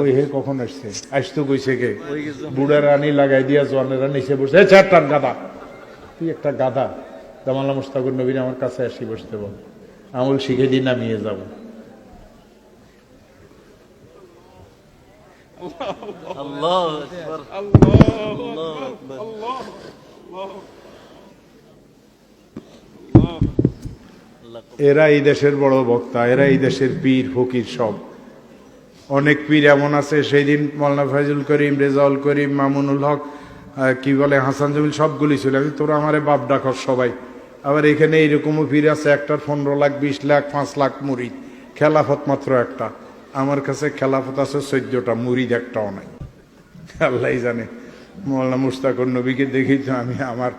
ওই হে কখন আসছে? আসতো কইছে কে? বুড়া রানী লাগাই দিয়া জোয়ানেরা নিচে বসে, চারটার গাদা, তুই একটা গাদা। জামাল মুস্তাকুর নবীর আমার কাছে আসি বসতে বল, আমল শিখে দিয়ে নামিয়ে যাবো। এরা এই দেশের বড় বক্তা, এরা এই দেশের পীর ফকির সব। অনেক পীর এমন আছে, সেই দিন মৌলানা ফয়জুল করিম, রেজাউল করিম, মামুনুল হক, কি বলে হাসান জমিল, সবগুলি ছিল। আমি তোরা আমারে বাপ ডাকর সবাই। আবার এখানে এইরকমও পীর আছে, একটার 15 লাখ, 20 লাখ, 5 লাখ মুরিদ। খেলাফত মাত্র একটা। আমার কাছে খেলাফত আছে 14টা, মুরিদ একটাও নাই। আল্লাহ জানে। মৌলানা মুস্তাকুর নবীকে দেখি তো আমি আমার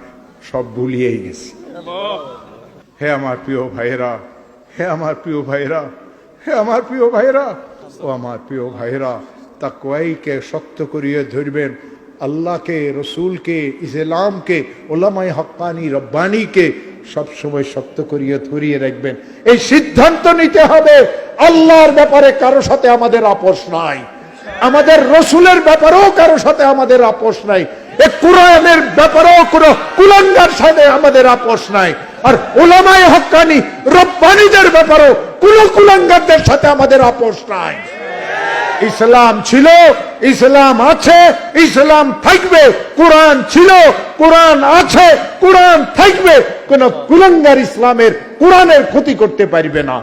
সব ভুলিয়েই গেছি। হে আমার প্রিয় ভাইরা, হে আমার প্রিয় ভাইরা, হে আমার প্রিয় ভাইরা, ও আমার প্রিয় ভাইরা, তাকওয়াকে শক্ত করিয়ে ধরবেন। আল্লাহকে, রসুলকে, ইসলামকে, ওলামায়ে হক্কানি রব্বানিকে সবসময় শক্ত করিয়ে ধরিয়ে রাখবেন। এই সিদ্ধান্ত নিতে হবে, আল্লাহর ব্যাপারে কারো সাথে আমাদের আপোষ নাই, আমাদের রসুলের ব্যাপারেও কারো সাথে আমাদের আপোষ নাই, এই কুরআনের ব্যাপারেও কোনো কুলাঙ্গার সাথে আমাদের আপোষ নাই, আর উলামায়ে হক্কানি রব্বানিদের ব্যাপারেও কোনো কুলাঙ্গারদের সাথে আমাদের আপোষ নাই। ইসলাম ছিল, ইসলাম আছে, ইসলাম থাকবে। কোরআন ছিল, কোরআন আছে, কোরআন থাকবে। কোন কুলাঙ্গার ইসলামের, কোরআনের ক্ষতি করতে পারবে না।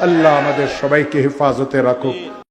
আল্লাহ আমাদের সবাইকে হেফাজতে রাখুক।